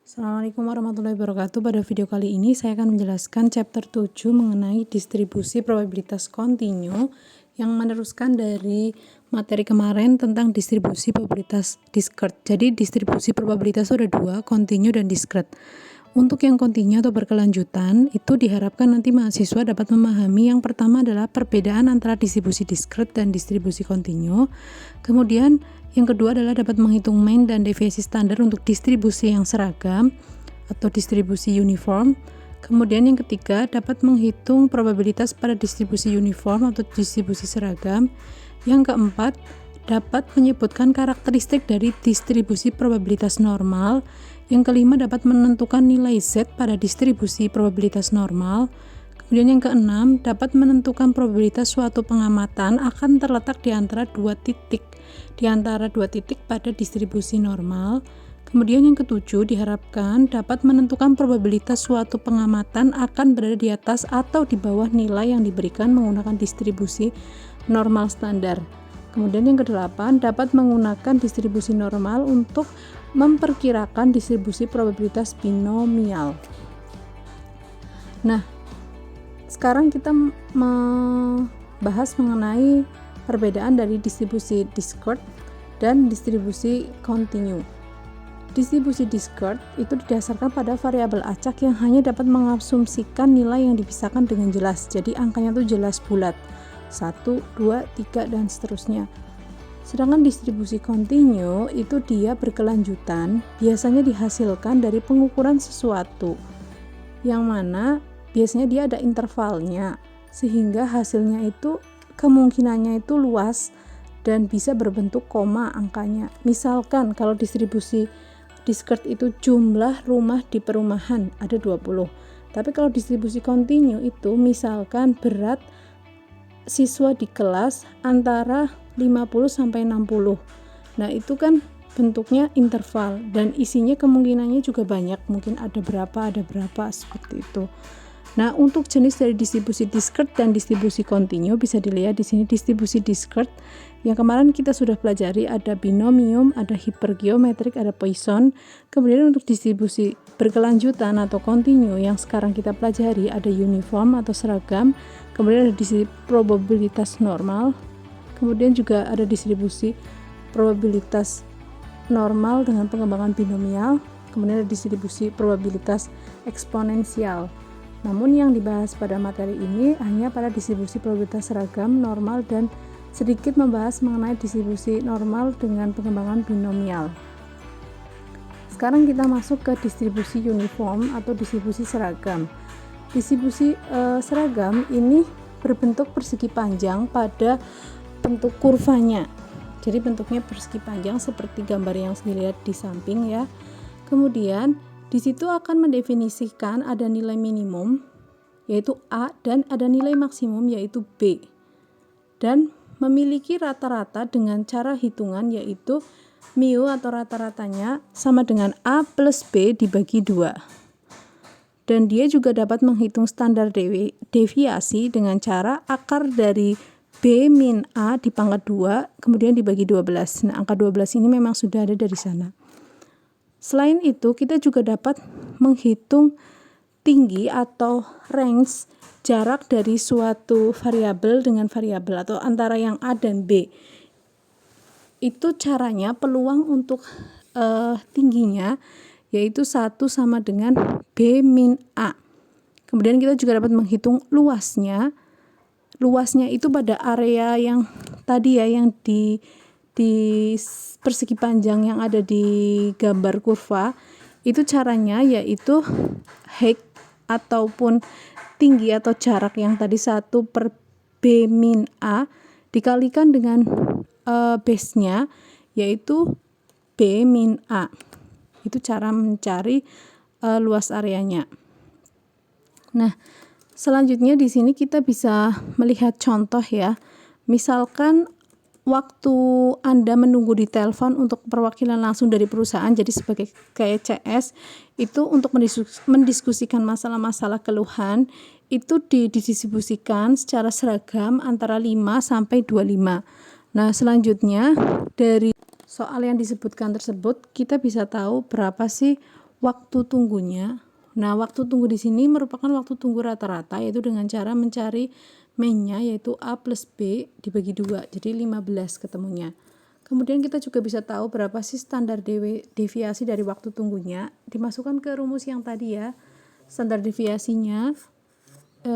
Assalamualaikum warahmatullahi wabarakatuh. Pada video kali ini saya akan menjelaskan chapter 7 mengenai distribusi probabilitas kontinu yang meneruskan dari materi kemarin tentang distribusi probabilitas discrete. Jadi distribusi probabilitas itu ada dua, kontinu dan discrete. Untuk yang kontinu atau berkelanjutan, itu diharapkan nanti mahasiswa dapat memahami yang pertama adalah perbedaan antara distribusi discrete dan distribusi kontinu. Kemudian yang kedua adalah dapat menghitung mean dan deviasi standar untuk distribusi yang seragam atau distribusi uniform. Kemudian yang ketiga dapat menghitung probabilitas pada distribusi uniform atau distribusi seragam. Yang keempat dapat menyebutkan karakteristik dari distribusi probabilitas normal. Yang kelima dapat menentukan nilai Z pada distribusi probabilitas normal. Kemudian yang keenam dapat menentukan probabilitas suatu pengamatan akan terletak di antara dua titik pada distribusi normal. Kemudian yang ketujuh diharapkan dapat menentukan probabilitas suatu pengamatan akan berada di atas atau di bawah nilai yang diberikan menggunakan distribusi normal standar. Kemudian yang kedelapan dapat menggunakan distribusi normal untuk memperkirakan distribusi probabilitas binomial. Nah, sekarang kita membahas mengenai perbedaan dari distribusi discrete dan distribusi kontinu. Distribusi discrete itu didasarkan pada variabel acak yang hanya dapat mengasumsikan nilai yang dipisahkan dengan jelas. Jadi angkanya itu jelas bulat. 1, 2, 3 dan seterusnya. Sedangkan distribusi kontinu itu dia berkelanjutan, biasanya dihasilkan dari pengukuran sesuatu. Yang mana biasanya dia ada intervalnya, sehingga hasilnya itu kemungkinannya itu luas dan bisa berbentuk koma angkanya. Misalkan kalau distribusi discrete itu jumlah rumah di perumahan ada 20. Tapi kalau distribusi kontinu itu misalkan berat siswa di kelas antara 50 sampai 60. Nah, itu kan bentuknya interval dan isinya kemungkinannya juga banyak, mungkin ada berapa seperti itu. Nah, untuk jenis dari distribusi discrete dan distribusi kontinu bisa dilihat di sini. Distribusi discrete yang kemarin kita sudah pelajari ada binomium, ada hipergeometrik, ada Poisson. Kemudian untuk distribusi berkelanjutan atau kontinu yang sekarang kita pelajari ada uniform atau seragam. Kemudian ada distribusi probabilitas normal. Kemudian juga ada distribusi probabilitas normal dengan pengembangan binomial. Kemudian ada distribusi probabilitas eksponensial. Namun yang dibahas pada materi ini hanya pada distribusi probabilitas seragam, normal, dan sedikit membahas mengenai distribusi normal dengan pengembangan binomial. Sekarang kita masuk ke distribusi uniform atau distribusi seragam. Distribusi seragam ini berbentuk persegi panjang pada bentuk kurvanya. Jadi bentuknya persegi panjang seperti gambar yang dilihat di samping ya. Kemudian di situ akan mendefinisikan ada nilai minimum yaitu A dan ada nilai maksimum yaitu B. Dan memiliki rata-rata dengan cara hitungan yaitu mu atau rata-ratanya sama dengan A plus B dibagi 2. Dan dia juga dapat menghitung standar deviasi dengan cara akar dari B min A dipangkat 2 kemudian dibagi 12. Nah, angka 12 ini memang sudah ada dari sana. Selain itu, kita juga dapat menghitung tinggi atau range jarak dari suatu variabel dengan variabel atau antara yang A dan B. Itu caranya peluang untuk tingginya yaitu 1 sama dengan B min A. Kemudian kita juga dapat menghitung luasnya. Luasnya itu pada area yang tadi ya, yang di persegi panjang yang ada di gambar kurva. Itu caranya yaitu height ataupun tinggi atau jarak yang tadi 1 per B min A dikalikan dengan base-nya yaitu B min A. Itu cara mencari luas areanya. Nah, selanjutnya di sini kita bisa melihat contoh ya. Misalkan waktu Anda menunggu di telepon untuk perwakilan langsung dari perusahaan, jadi sebagai kayak CS, itu untuk mendiskusikan masalah-masalah keluhan, itu didistribusikan secara seragam antara 5 sampai 25. Nah, selanjutnya dari soal yang disebutkan tersebut, kita bisa tahu berapa sih waktu tunggunya. Nah, waktu tunggu di sini merupakan waktu tunggu rata-rata, yaitu dengan cara mencari mean-nya, yaitu A plus B dibagi 2, jadi 15 ketemunya. Kemudian kita juga bisa tahu berapa sih standar deviasi dari waktu tunggunya, dimasukkan ke rumus yang tadi ya. Standar deviasinya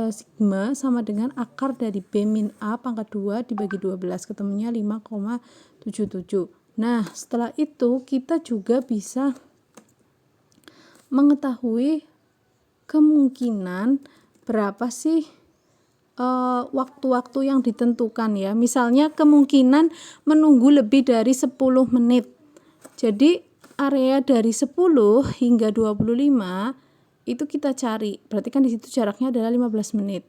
sigma sama dengan akar dari B min A pangkat 2 dibagi 12, ketemunya 5,77. Nah, setelah itu kita juga bisa mengetahui kemungkinan berapa sih waktu-waktu yang ditentukan ya. Misalnya kemungkinan menunggu lebih dari 10 menit. Jadi area dari 10 hingga 25 itu kita cari. Berarti kan di situ jaraknya adalah 15 menit.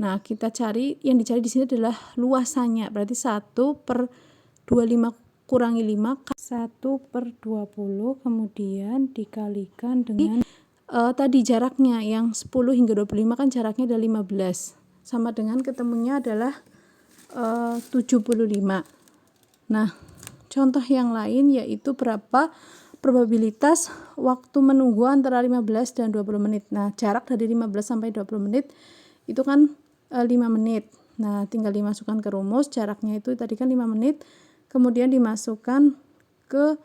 Nah, kita cari, yang dicari di sini adalah luasannya. Berarti 1/25 kurangi 5, 1/20, kemudian dikalikan dengan tadi jaraknya yang 10 hingga 25 kan jaraknya ada 15. Sama dengan ketemunya adalah 75. Nah, contoh yang lain yaitu berapa probabilitas waktu menunggu antara 15 dan 20 menit. Nah, jarak dari 15 sampai 20 menit itu kan 5 menit. Nah, tinggal dimasukkan ke rumus, jaraknya itu tadi kan 5 menit, kemudian dimasukkan ke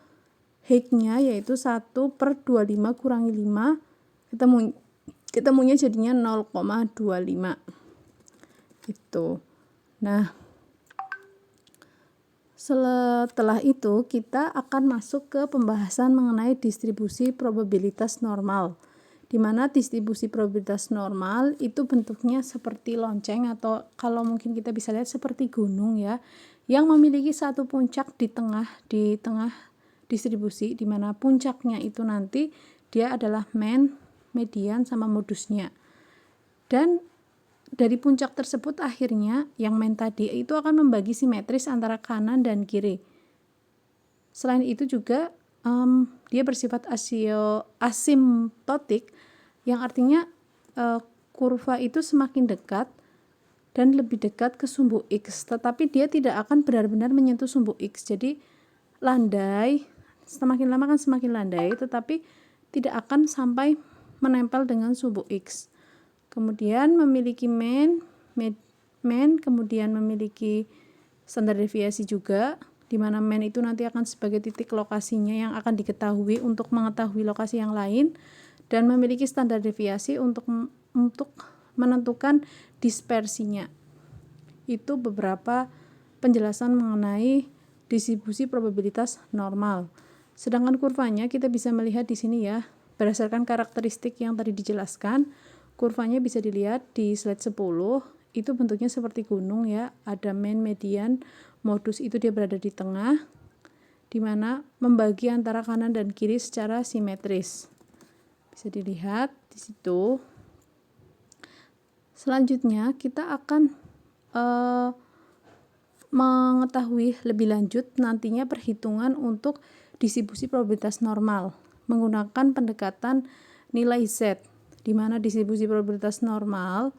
H-nya yaitu 1/25 kurangi 5, ketemunya jadinya 0,25. Itu. Nah, setelah itu kita akan masuk ke pembahasan mengenai distribusi probabilitas normal, di mana distribusi probabilitas normal itu bentuknya seperti lonceng, atau kalau mungkin kita bisa lihat seperti gunung ya, yang memiliki satu puncak di tengah distribusi, di mana puncaknya itu nanti dia adalah mean, median, sama modusnya. Dan dari puncak tersebut akhirnya yang mean tadi itu akan membagi simetris antara kanan dan kiri. Selain itu juga dia bersifat asimptotik, yang artinya kurva itu semakin dekat dan lebih dekat ke sumbu X, tetapi dia tidak akan benar-benar menyentuh sumbu X. Jadi landai, semakin lama kan semakin landai, tetapi tidak akan sampai menempel dengan sumbu X. Kemudian memiliki mean, kemudian memiliki standar deviasi juga, di mana mean itu nanti akan sebagai titik lokasinya yang akan diketahui untuk mengetahui lokasi yang lain, dan memiliki standar deviasi untuk menentukan dispersinya. Itu beberapa penjelasan mengenai distribusi probabilitas normal. Sedangkan kurvanya kita bisa melihat di sini ya, berdasarkan karakteristik yang tadi dijelaskan. Kurvanya bisa dilihat di slide 10, itu bentuknya seperti gunung ya, ada mean, median, modus, itu dia berada di tengah, di mana membagi antara kanan dan kiri secara simetris. Bisa dilihat di situ. Selanjutnya kita akan mengetahui lebih lanjut nantinya perhitungan untuk distribusi probabilitas normal menggunakan pendekatan nilai Z, di mana distribusi probabilitas normal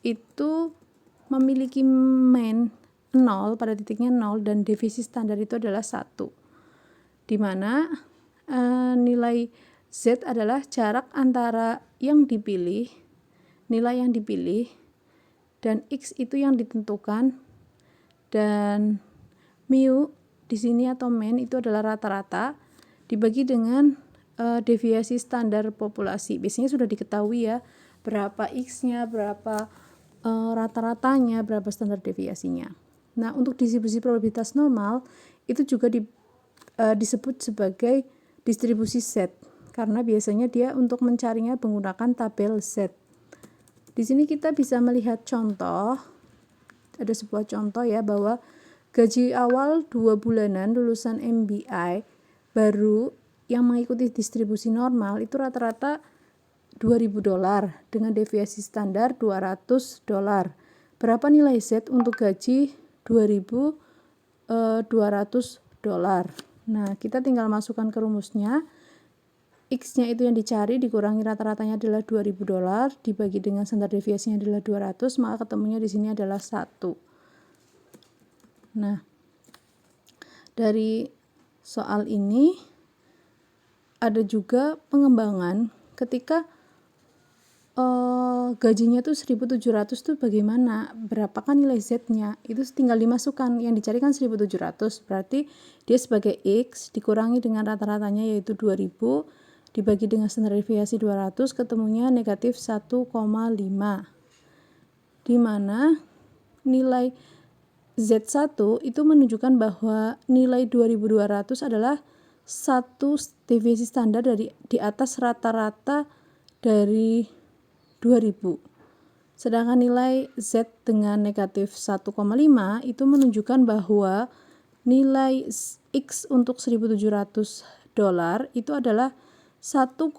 itu memiliki mean 0 pada titiknya 0 dan deviasi standar itu adalah 1, di mana nilai Z adalah jarak antara yang dipilih, nilai yang dipilih, dan X itu yang ditentukan, dan mu di sini atau mean itu adalah rata-rata dibagi dengan deviasi standar populasi. Biasanya sudah diketahui ya, berapa X-nya, berapa rata-ratanya, berapa standar deviasinya. Nah, untuk distribusi probabilitas normal itu juga disebut sebagai distribusi Z, karena biasanya dia untuk mencarinya menggunakan tabel Z. Di sini kita bisa melihat contoh, ada sebuah contoh ya, bahwa gaji awal 2 bulanan lulusan MBA baru yang mengikuti distribusi normal itu rata-rata $2.000 dengan deviasi standar $200. Berapa nilai Z untuk gaji $2.200? Nah, kita tinggal masukkan ke rumusnya. X-nya itu yang dicari dikurangi rata-ratanya adalah $2.000 dibagi dengan standar deviasinya adalah 200, maka ketemunya di sini adalah 1. Nah, dari soal ini ada juga pengembangan ketika gajinya tuh 1.700 tuh bagaimana, berapakah nilai Z-nya, itu tinggal dimasukkan, yang dicarikan 1.700, berarti dia sebagai X dikurangi dengan rata-ratanya yaitu 2.000 dibagi dengan standar deviasi 200 ketemunya negatif 1,5, di mana nilai Z1 itu menunjukkan bahwa nilai 2.200 adalah satu deviasi standar di atas rata-rata dari 2000. Sedangkan nilai Z dengan negatif 1,5 itu menunjukkan bahwa nilai X untuk 1.700 dolar itu adalah 1,5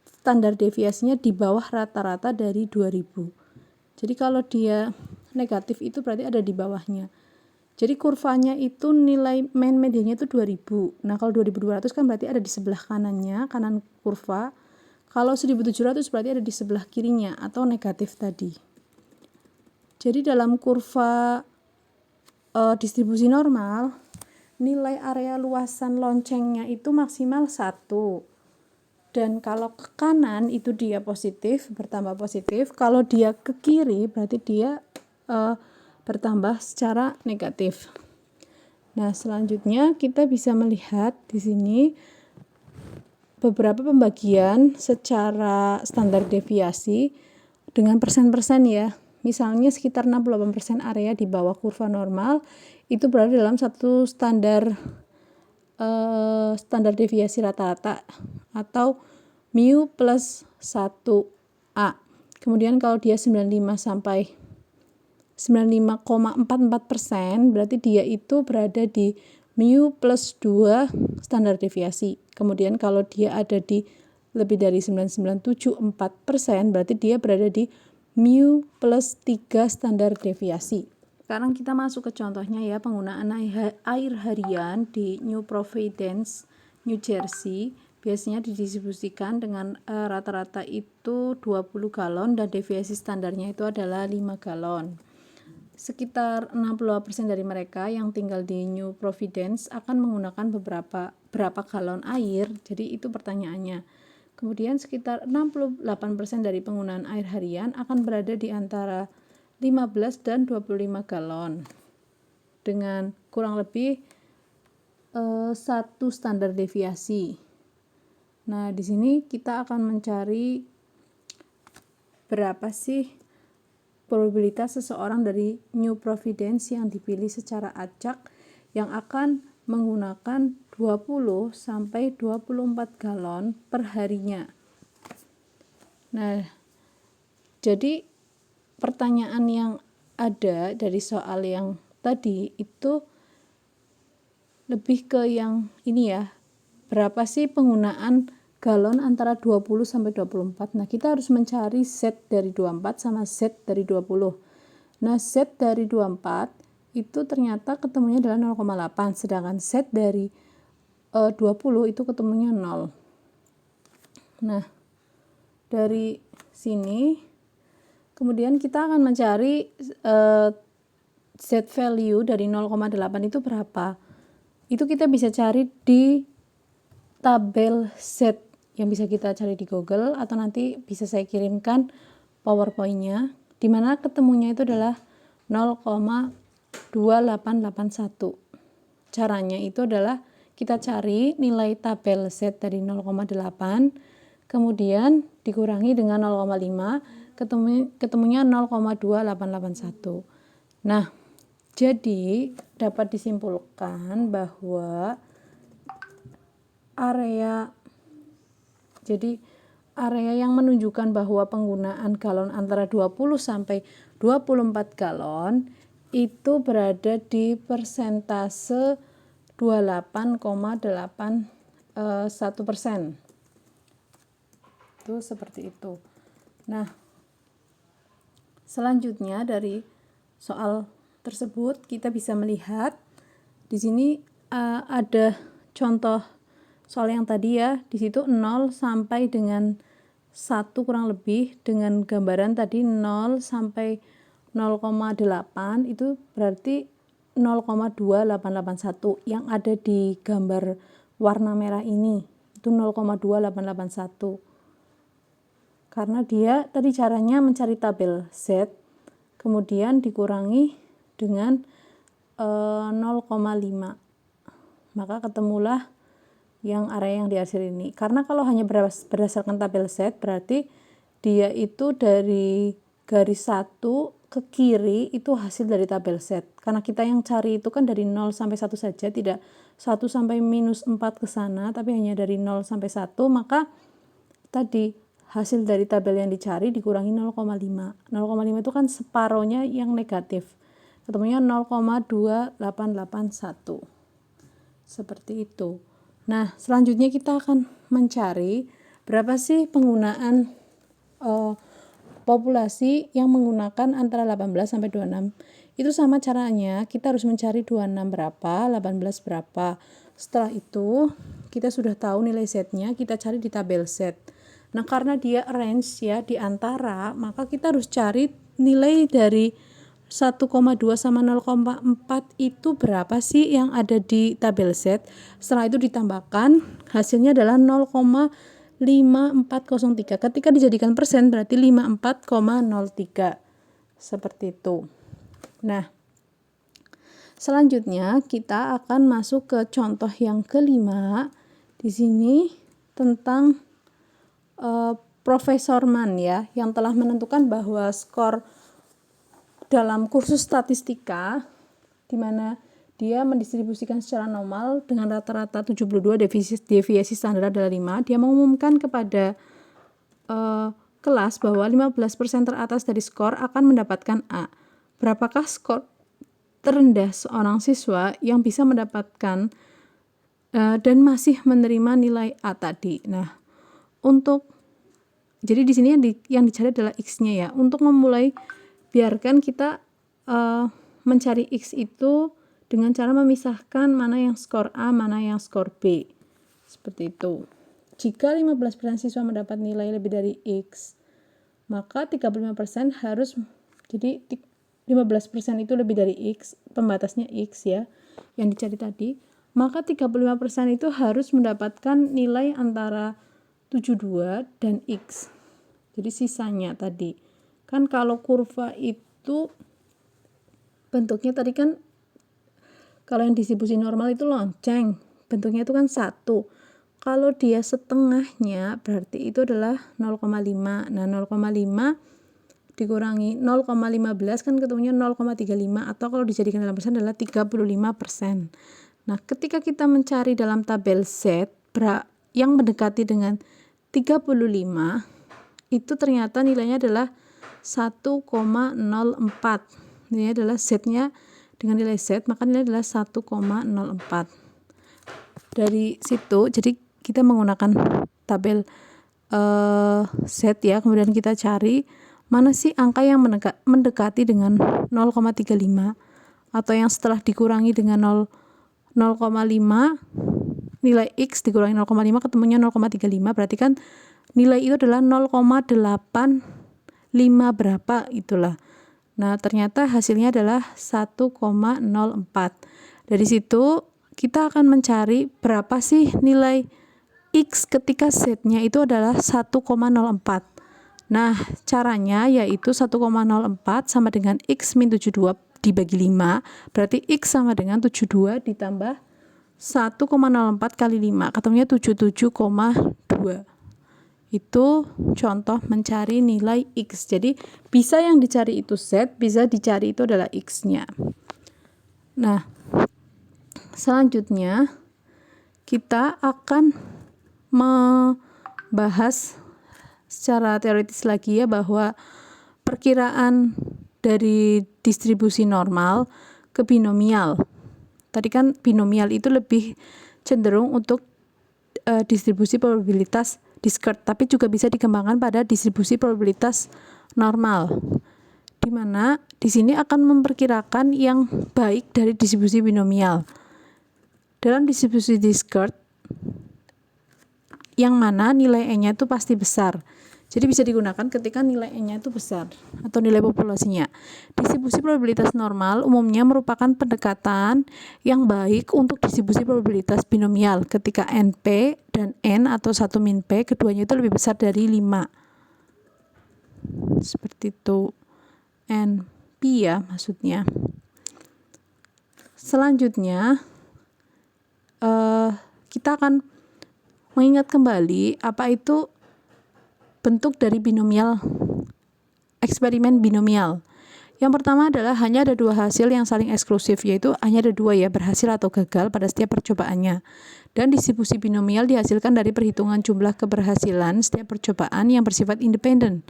standar deviasinya di bawah rata-rata dari 2000. Jadi kalau dia negatif itu berarti ada di bawahnya. Jadi kurvanya itu nilai mean mediannya itu 2000. Nah, kalau 2200 kan berarti ada di sebelah kanannya, kanan kurva. Kalau 1.700 berarti ada di sebelah kirinya atau negatif tadi. Jadi dalam kurva distribusi normal, nilai area luasan loncengnya itu maksimal 1. Dan kalau ke kanan itu dia positif, bertambah positif. Kalau dia ke kiri berarti dia bertambah secara negatif. Nah, selanjutnya kita bisa melihat di sini beberapa pembagian secara standar deviasi dengan persen-persen ya. Misalnya sekitar 68% area di bawah kurva normal itu berada dalam satu standar deviasi rata-rata atau mu plus 1A. Kemudian kalau dia 95 sampai 95,44% berarti dia itu berada di mu plus 2 standar deviasi. Kemudian kalau dia ada di lebih dari 99,74% berarti dia berada di mu plus 3 standar deviasi. Sekarang kita masuk ke contohnya ya, penggunaan air harian di New Providence, New Jersey. Biasanya didistribusikan dengan rata-rata itu 20 galon dan deviasi standarnya itu adalah 5 galon. Sekitar 60% dari mereka yang tinggal di New Providence akan menggunakan berapa galon air, jadi itu pertanyaannya. Kemudian sekitar 68% dari penggunaan air harian akan berada di antara 15 dan 25 galon dengan kurang lebih satu standar deviasi. Nah, di sini kita akan mencari berapa sih probabilitas seseorang dari New Providence yang dipilih secara acak yang akan menggunakan 20 sampai 24 galon per harinya. Nah, jadi pertanyaan yang ada dari soal yang tadi itu lebih ke yang ini ya. Berapa sih penggunaan galon antara 20 sampai 24. Nah, kita harus mencari Z dari 24 sama Z dari 20. Nah, Z dari 24 itu ternyata ketemunya adalah 0,8, sedangkan Z dari 20 itu ketemunya 0. Nah, dari sini kemudian kita akan mencari Z value dari 0,8 itu berapa. Itu kita bisa cari di tabel Z yang bisa kita cari di Google atau nanti bisa saya kirimkan PowerPoint-nya, di mana ketemunya itu adalah 0,2881. Caranya itu adalah kita cari nilai tabel Z dari 0,8, kemudian dikurangi dengan 0,5, ketemunya 0,2881. Nah, jadi dapat disimpulkan bahwa area yang menunjukkan bahwa penggunaan galon antara 20 sampai 24 galon itu berada di persentase 28,81%. Itu seperti itu. Nah, selanjutnya dari soal tersebut kita bisa melihat di sini ada contoh soal yang tadi ya, di situ 0 sampai dengan 1 kurang lebih dengan gambaran tadi 0 sampai 0,8 itu berarti 0,2881 yang ada di gambar warna merah ini. itu 0,2881. Karena dia tadi caranya mencari tabel Z, kemudian dikurangi dengan 0,5. Maka ketemulah yang area yang dihasil ini. Karena kalau hanya berdasarkan tabel Z, berarti dia itu dari garis 1 ke kiri itu hasil dari tabel Z. Karena kita yang cari itu kan dari 0 sampai 1 saja, tidak 1 sampai minus 4 ke sana, tapi hanya dari 0 sampai 1, maka tadi hasil dari tabel yang dicari dikurangi 0,5. 0,5 itu kan separohnya yang negatif. Ketemunya 0,2881. Seperti itu. Nah, selanjutnya kita akan mencari berapa sih penggunaan populasi yang menggunakan antara 18 sampai 26. Itu sama caranya, kita harus mencari 26 berapa, 18 berapa. Setelah itu, kita sudah tahu nilai Z-nya, kita cari di tabel Z. Nah, karena dia range ya di antara, maka kita harus cari nilai dari 1,2 sama 0,4 itu berapa sih yang ada di tabel Z. Setelah itu ditambahkan, hasilnya adalah 0,5403. Ketika dijadikan persen berarti 54,03. Seperti itu. Nah, selanjutnya kita akan masuk ke contoh yang kelima. Di sini tentang Profesor Mann ya, yang telah menentukan bahwa skor dalam kursus statistika di mana dia mendistribusikan secara normal dengan rata-rata 72, deviasi standar adalah 5. Dia mengumumkan kepada kelas bahwa 15% teratas dari skor akan mendapatkan A. Berapakah skor terendah seorang siswa yang bisa mendapatkan dan masih menerima nilai A tadi? Nah, jadi di sini yang dicari adalah X-nya ya. Untuk memulai, biarkan kita mencari X itu dengan cara memisahkan mana yang skor A, mana yang skor B. Seperti itu. Jika 15% siswa mendapat nilai lebih dari X, maka 35% harus, jadi 15% itu lebih dari X, pembatasnya X ya, yang dicari tadi, maka 35% itu harus mendapatkan nilai antara 72 dan X. Jadi sisanya tadi. Kan kalau kurva itu bentuknya tadi kan, kalau yang distribusi normal itu lonceng, bentuknya itu kan 1. Kalau dia setengahnya berarti itu adalah 0,5. Nah, 0,5 dikurangi 0,15 kan ketemunya 0,35, atau kalau dijadikan dalam persen adalah 35%. Nah, ketika kita mencari dalam tabel Z yang mendekati dengan 35, itu ternyata nilainya adalah 1,04. Ini adalah Z-nya dengan nilai Z, maka nilainya adalah 1,04. Dari situ, jadi kita menggunakan tabel Z ya, kemudian kita cari mana sih angka yang mendekati dengan 0,35, atau yang setelah dikurangi dengan 0,5, nilai X dikurangi 0,5 ketemunya 0,35, berarti kan nilai itu adalah 0,85 berapa itulah. Nah, ternyata hasilnya adalah 1,04. Dari situ kita akan mencari berapa sih nilai X ketika Z-nya itu adalah 1,04. Nah, caranya yaitu 1,04 sama dengan X min 72 dibagi 5, berarti X sama dengan 72 ditambah 1,04 kali 5, ketemunya 77,2. Itu contoh mencari nilai X. Jadi bisa yang dicari itu Z, bisa dicari itu adalah X-nya. Nah, selanjutnya kita akan membahas secara teoritis lagi ya, bahwa perkiraan dari distribusi normal ke binomial. Tadi kan binomial itu lebih cenderung untuk distribusi probabilitas discrete, tapi juga bisa dikembangkan pada distribusi probabilitas normal, di mana di sini akan memperkirakan yang baik dari distribusi binomial. Dalam distribusi discrete, yang mana nilai N-nya itu pasti besar. Jadi bisa digunakan ketika nilai N-nya itu besar atau nilai populasinya. Distribusi probabilitas normal umumnya merupakan pendekatan yang baik untuk distribusi probabilitas binomial ketika NP dan N atau 1 min P keduanya itu lebih besar dari 5. Seperti itu. NP ya maksudnya. Selanjutnya kita akan mengingat kembali apa itu bentuk dari binomial, eksperimen binomial. Yang pertama adalah hanya ada 2 hasil yang saling eksklusif, yaitu hanya ada 2 ya, berhasil atau gagal pada setiap percobaannya. Dan distribusi binomial dihasilkan dari perhitungan jumlah keberhasilan setiap percobaan yang bersifat independen,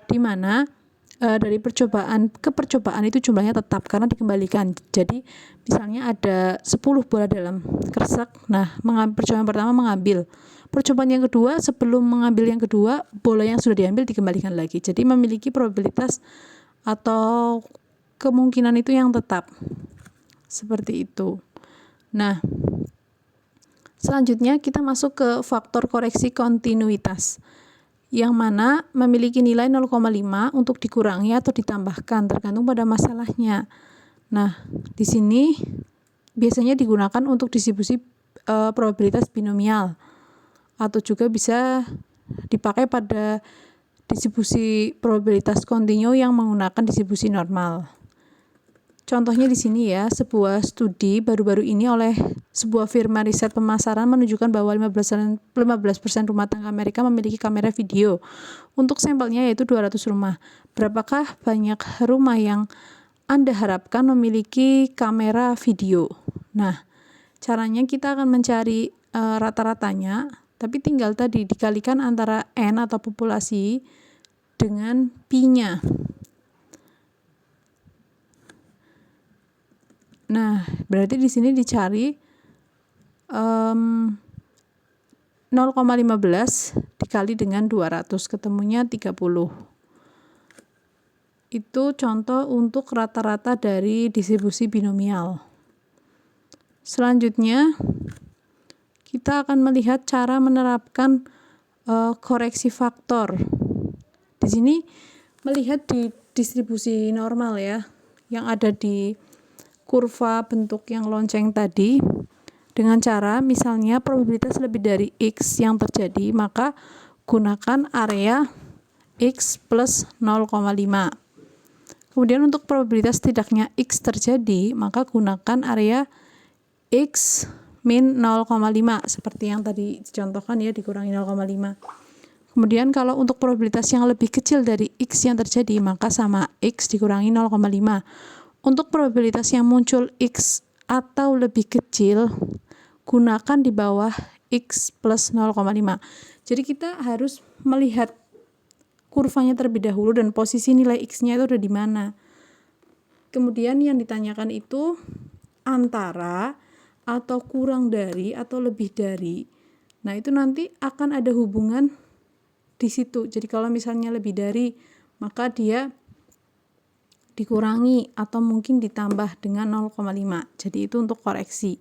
di mana dari percobaan ke percobaan itu jumlahnya tetap karena dikembalikan. Jadi misalnya ada 10 bola dalam kresek, nah percobaan pertama mengambil, percobaan yang kedua sebelum mengambil yang kedua, bola yang sudah diambil dikembalikan lagi. Jadi memiliki probabilitas atau kemungkinan itu yang tetap. Seperti itu. Nah, selanjutnya kita masuk ke faktor koreksi kontinuitas, yang mana memiliki nilai 0,5 untuk dikurangi atau ditambahkan tergantung pada masalahnya. Nah, di sini biasanya digunakan untuk distribusi probabilitas binomial, atau juga bisa dipakai pada distribusi probabilitas kontinu yang menggunakan distribusi normal. Contohnya di sini ya, sebuah studi baru-baru ini oleh sebuah firma riset pemasaran menunjukkan bahwa 15% rumah tangga Amerika memiliki kamera video. Untuk sampelnya yaitu 200 rumah. Berapakah banyak rumah yang Anda harapkan memiliki kamera video? Nah, caranya kita akan mencari rata-ratanya, tapi tinggal tadi dikalikan antara N atau populasi dengan P-nya. Nah, berarti di sini dicari 0,15 dikali dengan 200, ketemunya 30. Itu contoh untuk rata-rata dari distribusi binomial. Selanjutnya, kita akan melihat cara menerapkan koreksi faktor. Di sini melihat di distribusi normal ya, yang ada di kurva bentuk yang lonceng tadi, dengan cara misalnya probabilitas lebih dari X yang terjadi, maka gunakan area X plus 0,5. Kemudian untuk probabilitas tidaknya X terjadi, maka gunakan area X min 0,5 seperti yang tadi dicontohkan ya, dikurangi 0,5. Kemudian kalau untuk probabilitas yang lebih kecil dari X yang terjadi, maka sama X dikurangi 0,5. Untuk probabilitas yang muncul X atau lebih kecil, gunakan di bawah X plus 0,5. Jadi kita harus melihat kurvanya terlebih dahulu dan posisi nilai X-nya itu ada di mana. Kemudian yang ditanyakan itu antara atau kurang dari atau lebih dari. Nah, itu nanti akan ada hubungan di situ. Jadi kalau misalnya lebih dari, maka dia dikurangi atau mungkin ditambah dengan 0,5. Jadi itu untuk koreksi.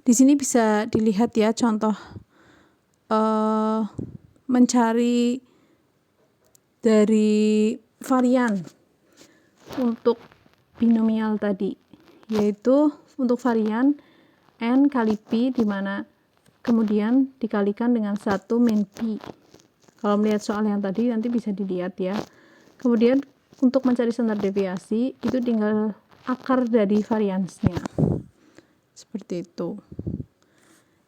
Di sini bisa dilihat ya contoh mencari dari varian untuk binomial tadi, yaitu untuk varian N kali P, di mana kemudian dikalikan dengan 1 min P. Kalau melihat soal yang tadi nanti bisa dilihat ya. Kemudian untuk mencari standar deviasi itu tinggal akar dari variansnya. Seperti itu.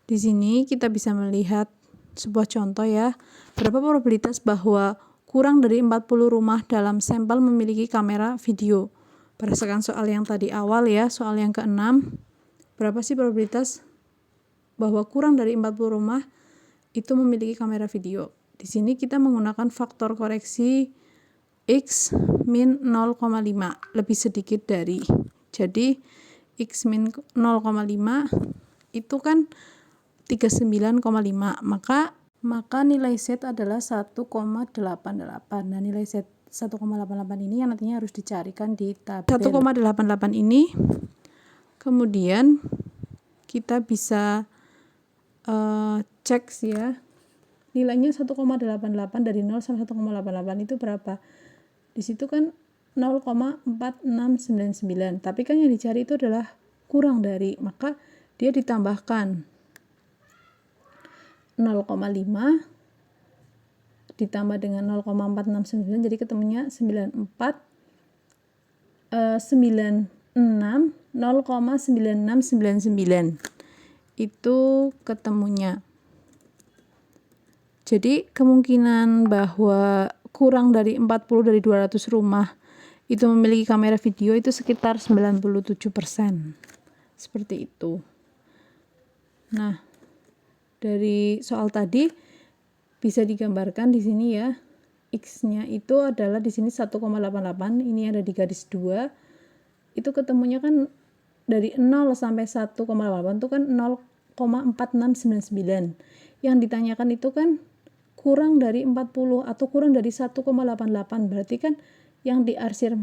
Di sini kita bisa melihat sebuah contoh ya. Berapa probabilitas bahwa kurang dari 40 rumah dalam sampel memiliki kamera video? Berdasarkan soal yang tadi awal ya, soal yang ke-6. Berapa sih probabilitas bahwa kurang dari 40 rumah itu memiliki kamera video? Di sini kita menggunakan faktor koreksi X min 0,5, lebih sedikit dari. Jadi X min 0,5 itu kan 39,5, maka nilai Z adalah 1,88. Nah, nilai Z 1,88 ini yang nantinya harus dicarikan di tabel. 1,88 ini kemudian kita bisa cek ya nilainya 1,88, dari 0 sampai 1,88 itu berapa? Di situ kan 0,4699, tapi kan yang dicari itu adalah kurang dari, maka dia ditambahkan 0,5 ditambah dengan 0,469, jadi ketemunya 0,9699 itu ketemunya. Jadi kemungkinan bahwa kurang dari 40 dari 200 rumah itu memiliki kamera video itu sekitar 97%. Seperti itu. Nah, dari soal tadi bisa digambarkan di sini ya. X-nya itu adalah di sini 1,88, ini ada di garis 2. Itu ketemunya kan dari 0 sampai 1,8 itu kan 0,4699. Yang ditanyakan itu kan kurang dari 40 atau kurang dari 1,88. Berarti kan yang diarsir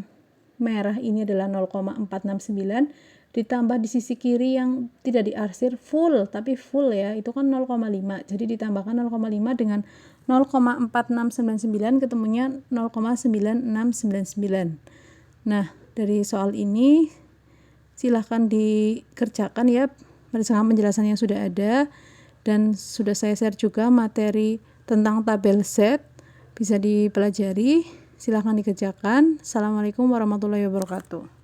merah ini adalah 0,469 ditambah di sisi kiri yang tidak diarsir full, tapi full ya, itu kan 0,5. Jadi ditambahkan 0,5 dengan 0,4699 ketemunya 0,9699. Nah, dari soal ini silahkan dikerjakan ya berdasarkan penjelasan yang sudah ada, dan sudah saya share juga materi tentang tabel Z, bisa dipelajari, silahkan dikerjakan. Assalamualaikum warahmatullahi wabarakatuh.